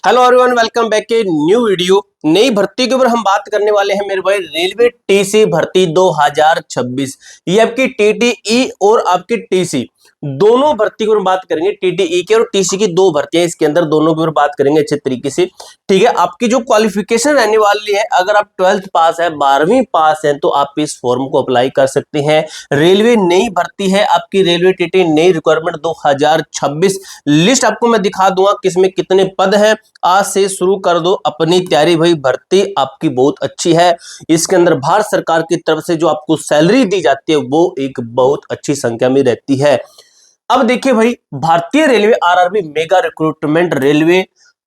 Hello everyone, welcome back के new video. नई भर्ती के ऊपर हम बात करने वाले हैं मेरे भाई। रेलवे टीसी भर्ती 2026, ये आपकी टीटीई और आपकी टीसी दोनों भर्ती के ऊपर बात करेंगे। टीटीई की और टीसी की दो भर्तियां इसके अंदर, दोनों के ऊपर बात करेंगे अच्छे तरीके से। ठीक है, आपकी जो क्वालिफिकेशन रहने वाली है, अगर आप 12th पास है, 12वीं पास है, तो आप इस फॉर्म को अप्लाई कर सकते हैं। रेलवे नई भर्ती है आपकी, रेलवे टीटी नई रिक्वायरमेंट 2026 लिस्ट आपको मैं दिखा दूंगा किसमें कितने पद हैं। आज से शुरू कर दो अपनी तैयारी भाई, भर्ती आपकी बहुत अच्छी है। इसके अंदर भारत सरकार की तरफ से जो आपको सैलरी दी जाती है वो एक बहुत अच्छी संख्या में रहती है। अब देखिए भाई, भारतीय railway RRB mega recruitment railway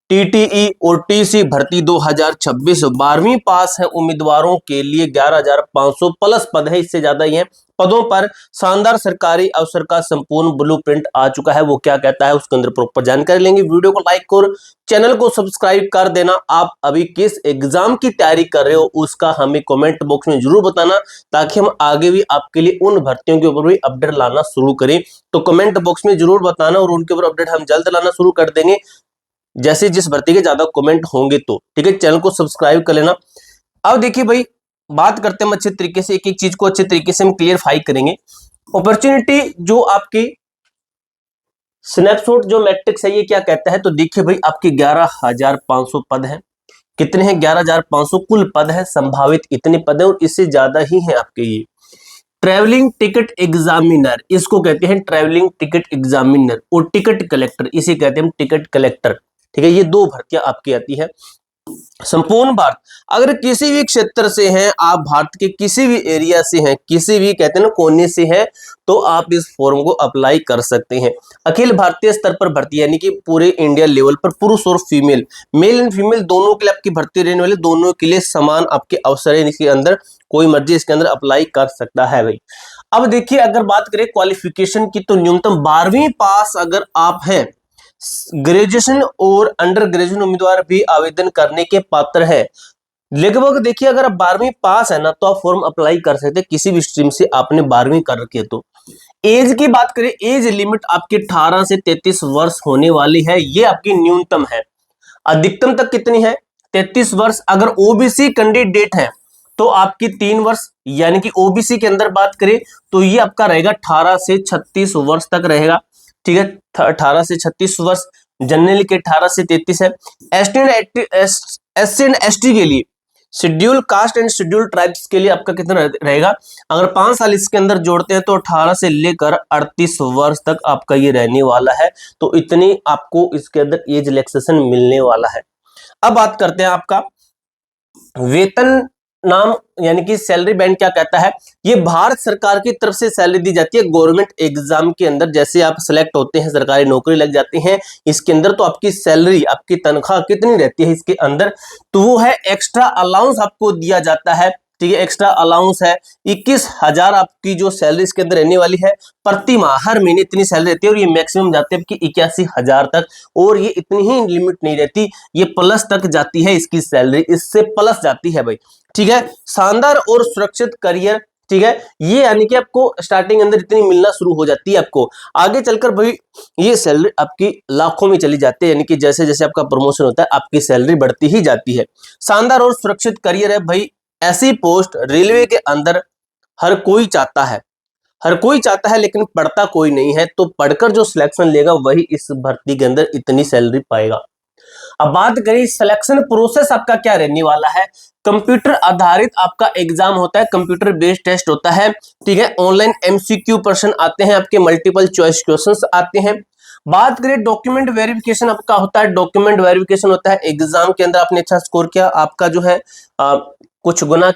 TTE और टीसी भर्ती 2026 12वीं पास है उम्मीदवारों के लिए 11,500 प्लस पद है, इससे ज्यादा ही है। पदों पर शानदार सरकारी अवसर का संपूर्ण ब्लूप्रिंट आ चुका है। वो क्या कहता है उसके अंदर प्रॉपर जानकारी लेंगे। वीडियो को लाइक और चैनल को सब्सक्राइब कर देना। आप अभी किस एग्जाम की तैयारी कर रहे हो उसका हमें कमेंट बॉक्स में जरूर बताना, ताकि हम आगे भी आपके लिए उन भर्तियों के ऊपर भी अपडेट लाना शुरू करें। तो कमेंट बॉक्स में जरूर बताना और उनके ऊपर अपडेट हम जल्द लाना शुरू कर देंगे, जैसे जिस भर्ती के ज्यादा कमेंट होंगे तो। ठीक है, चैनल को सब्सक्राइब कर लेना। अब देखिए भाई, बात करते हैं अच्छे तरीके से, एक एक चीज को अच्छे तरीके से हम क्लियरफाई करेंगे। अपॉर्चुनिटी जो आपकी स्नैपशॉट जो मैट्रिक्स है ये क्या कहता है, तो देखिए भाई, आपके 11,500 पद हैं। कितने हैं? 11,500 कुल पद है, संभावित इतने पद है और इससे ज्यादा ही है आपके ये ट्रैवलिंग टिकट एग्जामिनर, इसको कहते हैं ट्रैवलिंग टिकट एग्जामिनर, और टिकट कलेक्टर, इसे कहते हैं टिकट कलेक्टर। ठीक है, ये दो भर्तियां आपकी आती है। संपूर्ण भारत, अगर किसी भी क्षेत्र से हैं आप, भारत के किसी भी एरिया से हैं, किसी भी कहते हैं ना कोने से हैं, तो आप इस फॉर्म को अप्लाई कर सकते हैं। अखिल भारतीय स्तर पर भर्ती, यानी कि पूरे इंडिया लेवल पर पुरुष और फीमेल, मेल एंड फीमेल दोनों के लिए आपकी भर्ती रहने वाली, दोनों के लिए समान आपके अवसर है। इसके अंदर कोई मर्जी इसके अंदर अप्लाई कर सकता है भाई। अब देखिए, अगर बात करें क्वालिफिकेशन की, तो न्यूनतम 12वीं पास अगर आप हैं, ग्रेजुएशन और अंडर ग्रेजुएशन उम्मीदवार भी आवेदन करने के पात्र है। लगभग देखिए, अगर आप 12वीं पास है ना, तो आप फॉर्म अप्लाई कर सकते हैं किसी भी स्ट्रीम से, आपने 12वीं कर रखी है तो। एज की बात करें, एज लिमिट आपकी 18 से 33 वर्ष होने वाली है, ये आपकी न्यूनतम है। अधिकतम तक कितनी है? 33 वर्ष। अगर ओबीसी कैंडिडेट है तो आपकी 3 वर्ष, यानी कि ओबीसी के अंदर बात करें तो ये आपका रहेगा 18 से 36 वर्ष तक रहेगा। ठीक है, 18 से 36 वर्ष। जनरल के 18 से 33 है। एससी एंड एसटी के लिए, schedule caste and schedule tribes के लिए आपका कितना रहेगा? अगर 5 साल इसके अंदर जोड़ते हैं तो 18 से लेकर 38 वर्ष तक आपका ये रहने वाला है। तो इतनी आपको इसके अंदर एज रिलैक्सेशन मिलने वाला है। अब बात करते हैं आपका वेतन नाम, यानी कि सैलरी बैंड क्या कहता है। ये भारत सरकार की तरफ से सैलरी दी जाती है गवर्नमेंट एग्जाम के अंदर। जैसे आप सिलेक्ट होते हैं, सरकारी नौकरी लग जाती है इसके अंदर, तो आपकी सैलरी, आपकी तनख्वाह कितनी रहती है इसके अंदर, तो वो है एक्स्ट्रा अलाउंस आपको दिया जाता है। ठीक है, एक्स्ट्रा अलाउंस है 21,000 आपकी जो सैलरी इसके अंदर रहने वाली है प्रति माह। हर महीने इतनी सैलरी रहती है और ये मैक्सिमम जाती है आपकी 81,000 तक। और ये इतनी ही लिमिट नहीं रहती, ये प्लस तक जाती है इसकी सैलरी, इससे प्लस जाती है भाई। ठीक है, शानदार और सुरक्षित करियर। ठीक है, ये यानी कि आपको स्टार्टिंग अंदर इतनी मिलना शुरू हो जाती है, आपको आगे चलकर भाई ये सैलरी आपकी लाखों में चली जाती है। यानी कि जैसे जैसे आपका प्रमोशन होता है आपकी सैलरी बढ़ती ही जाती है। शानदार और सुरक्षित करियर है भाई। ऐसी पोस्ट रेलवे के अंदर हर कोई चाहता है, हर कोई चाहता है, लेकिन पढ़ता कोई नहीं है। तो पढ़कर जो सिलेक्शन लेगा वही इस भर्ती के अंदर इतनी सैलरी पाएगा। अब बात करें सिलेक्शन प्रोसेस आपका क्या रहने वाला है। कंप्यूटर आधारित आपका एग्जाम होता है, कंप्यूटर बेस्ड टेस्ट होता है। ठीक है, ऑनलाइन एमसीक्यू प्रश्न आते हैं आपके, मल्टीपल चॉइस क्वेश्चंस आते हैं। बात करें डॉक्यूमेंट वेरिफिकेशन आपका होता है। डॉक्यूमेंट वेरिफिकेशन होता है एग्जाम के अंदर आपने अच्छा स्कोर किया, आपका जो है कुछ गुना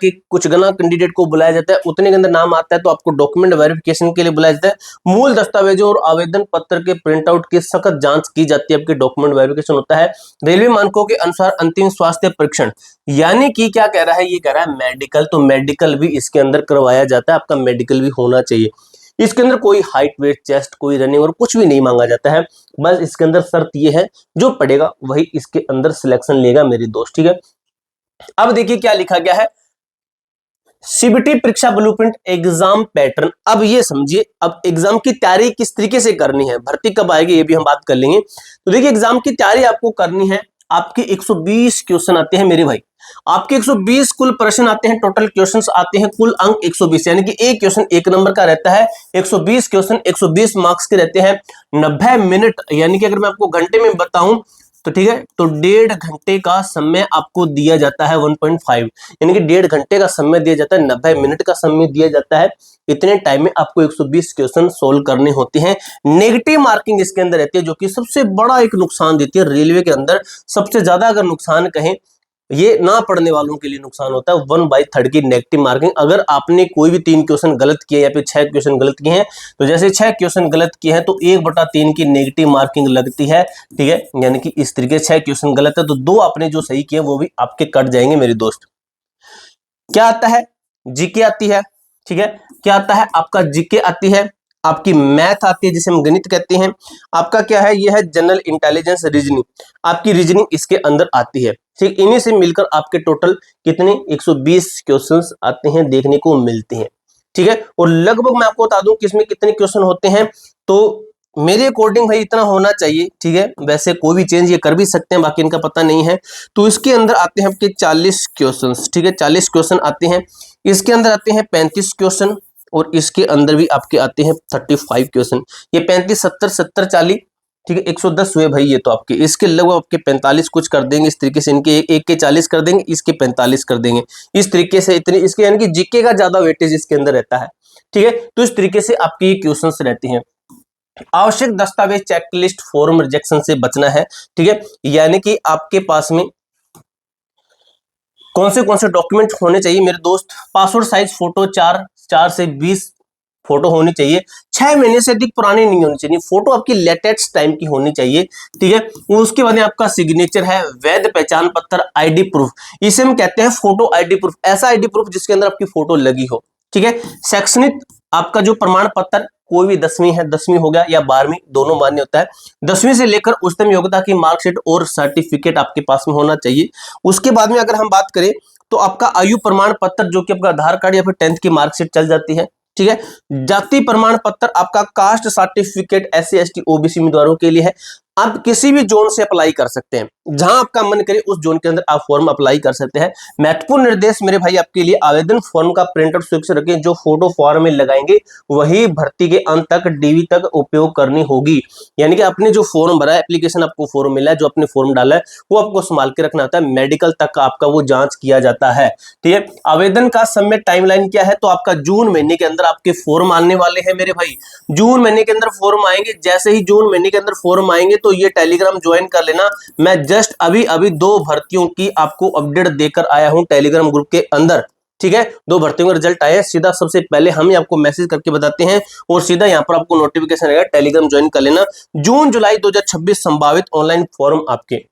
कैंडिडेट को बुलाया जाता है, उतने के अंदर नाम आता है तो आपको डॉक्यूमेंट वेरिफिकेशन के लिए बुलाया जाता है। मूल दस्तावेजों और आवेदन पत्र के प्रिंट आउट की सख्त जांच की जाती है, आपकी डॉक्यूमेंट वेरिफिकेशन होता है। रेलवे मानकों के अनुसार अंतिम स्वास्थ्य परीक्षण, यानी कि क्या कह रहा है, ये कह रहा है मेडिकल, तो मेडिकल भी इसके अंदर करवाया जाता है, आपका मेडिकल भी होना चाहिए। इसके अंदर कोई हाइट, वेट, चेस्ट, कोई रनिंग और कुछ भी नहीं मांगा जाता है। बस इसके अंदर शर्त ये है, जो पढ़ेगा वही इसके अंदर सिलेक्शन लेगा मेरे दोस्त। ठीक है, अब देखिए क्या लिखा गया है, सीबीटी परीक्षा ब्लूप्रिंट एग्जाम पैटर्न। अब ये समझिए, अब एग्जाम की तैयारी किस तरीके से करनी है, भर्ती कब आएगी ये भी हम बात कर लेंगे। तो देखिए, एग्जाम की तैयारी आपको करनी है आपके 120 क्वेश्चन आते हैं मेरे भाई। आपके 120 कुल प्रश्न आते हैं, टोटल क्वेश्चंस आते हैं, कुल अंक 120, यानी कि एक क्वेश्चन 1 नंबर का रहता है। 120 क्वेश्चन 120 मार्क्स के रहते हैं। 90 मिनट, यानी कि अगर मैं आपको घंटे में बताऊं तो ठीक है, तो 1.5 घंटे का समय आपको दिया जाता है। 1.5 यानी कि 1.5 घंटे का समय दिया जाता है, 90 मिनट का समय दिया जाता है। इतने टाइम में आपको 120 क्वेश्चन सोल्व करने होते हैं। नेगेटिव मार्किंग इसके अंदर रहती है, जो कि सबसे बड़ा एक नुकसान देती है रेलवे के अंदर। सबसे ज्यादा अगर नुकसान कहें, ये ना पढ़ने वालों के लिए नुकसान होता है 1/3 की नेगेटिव मार्किंग। अगर आपने कोई भी 3 क्वेश्चन गलत किए या फिर 6 क्वेश्चन गलत किए हैं, तो जैसे 6 क्वेश्चन गलत किए हैं तो 1/3 की नेगेटिव मार्किंग लगती है, ठीक है। यानी कि इस तरीके से 6 क्वेश्चन गलत है तो 2 आपने जो सही किए वो भी आपके कट जाएंगे मेरे दोस्त। क्या आता है? जीके आती है, ठीक है। क्या आता है? आपका जीके आती है, आपकी मैथ आती है जिसे हम गणित कहते हैं। आपका क्या है? यह है जनरल इंटेलिजेंस, रीजनिंग। आपकी रीजनिंग इसके अंदर आती है, ठीक। इन्हीं से मिलकर आपके टोटल कितने 120 क्वेश्चंस आते हैं, देखने को मिलते हैं, ठीक है। और लगभग मैं आपको बता दूं कि इसमें कितने क्वेश्चन होते हैं, तो मेरे अकॉर्डिंग भाई इतना होना चाहिए, ठीक है। वैसे कोई भी चेंज ये कर भी सकते हैं, बाकी इनका पता नहीं है। तो इसके अंदर आते हैं आपके 40 क्वेश्चन, ठीक है, 40 क्वेश्चन आते हैं। इसके अंदर आते हैं 35 क्वेश्चन, और इसके अंदर भी आपके आते हैं 35 क्वेश्चन। ये 35 70 70 40, ठीक है, 110 हुए भाई ये तो आपके। इसके लगभग आपके 45 कुछ कर देंगे इस तरीके से, इनके एक के 40 कर देंगे, इसके 45 कर देंगे इस तरीके से। इतने इसके यानी कि जीके का ज्यादा वेटेज इसके अंदर रहता है, ठीक है। तो इस तरीके से आपके ये क्वेश्चंस रहते हैं। आवश्यक दस्तावेज चेकलिस्ट फॉर्म रिजेक्शन से बचना है, ठीक है। यानी कि आपके पास में कौन से डॉक्यूमेंट होने चाहिए मेरे दोस्त? पासपोर्ट साइज फोटो 4 से 20 फोटो होनी चाहिए। 6 महीने से अधिक पुरानी नहीं होनी चाहिए, फोटो आपकी लेटेस्ट टाइम की होनी चाहिए, ठीक है। उसके बाद आपका सिग्नेचर है, वैध पहचान पत्र, आईडी प्रूफ, इसे हम कहते हैं फोटो आईडी प्रूफ। ऐसा आईडी प्रूफ जिसके अंदर आपकी फोटो लगी हो, ठीक है। शैक्षणिक आपका जो प्रमाण पत्र, कोई भी 10वीं है, 10वीं हो गया या 12वीं, दोनों मान्य होता है। 10वीं से लेकर उच्चतम योग्यता की मार्कशीट और सर्टिफिकेट आपके पास में होना चाहिए। उसके बाद में अगर हम बात करें तो आपका आयु प्रमाण पत्र, जो कि आपका आधार कार्ड या फिर 10th की मार्कशीट चल जाती है, ठीक है। जाति प्रमाण पत्र, आपका caste certificate SC ST OBC उम्मीदवारों के लिए है। आप किसी भी जोन से अप्लाई कर सकते हैं, जहां आपका मन करे उस जोन के अंदर आप फॉर्म अप्लाई कर सकते हैं। महत्वपूर्ण निर्देश मेरे भाई आपके लिए, आवेदन फॉर्म का प्रिंट आउट स्वीकृत रखें, जो फोटो फॉर्म में लगाएंगे वही भर्ती के अंत तक DV तक उपयोग करनी होगी। यानी कि आपने जो फॉर्म भरा है, एप्लीकेशन आपको फॉर्म मिला है, जो आपने फॉर्म डाला है वो आपको संभाल के रखना होता है। मेडिकल तक आपका वो जांच किया जाता है, ठीक है। आवेदन का समय टाइमलाइन क्या है? तो आपका जून महीने के अंदर आपके फॉर्म आने वाले हैं मेरे भाई। जून महीने के अंदर फॉर्म आएंगे। जैसे ही जून महीने के अंदर फॉर्म आएंगे तो ये टेलीग्राम ज्वाइन कर लेना। मैं जस्ट अभी 2 भर्तियों की आपको अपडेट देकर आया हूं टेलीग्राम ग्रुप के अंदर, ठीक है। 2 भर्तियों का रिजल्ट आया है, सीधा सबसे पहले हम ही आपको मैसेज करके बताते हैं और सीधा यहां पर आपको नोटिफिकेशन आएगा, टेलीग्राम ज्वाइन कर लेना। जून जुलाई 2026 संभावित ऑनलाइन फॉर्म आपके।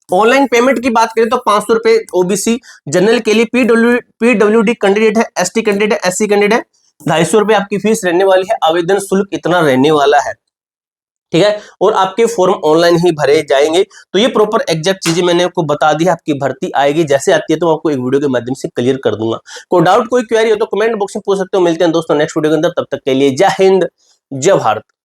ऑनलाइन पेमेंट की बात करें तो 500 रुपए ओबीसी जनरल के लिए, पीडब्ल्यूडी कैंडिडेट है, ST कैंडिडेट है, SC कैंडिडेट है, 250 रुपए आपकी फीस रहने वाली है। आवेदन शुल्क इतना रहने वाला है, ठीक है। और आपके फॉर्म ऑनलाइन ही भरे जाएंगे। तो ये प्रॉपर एग्जैक्ट चीजें मैंने आपको बता दी है। आपकी भर्ती आएगी, जैसे आती है तो आपको एक वीडियो के माध्यम से क्लियर कर दूंगा। कोई डाउट कोई क्वेरी हो तो कमेंट बॉक्स में पूछ सकते हो। मिलते हैं दोस्तों नेक्स्ट वीडियो के अंदर, तब तक के लिए जय हिंद, जय भारत।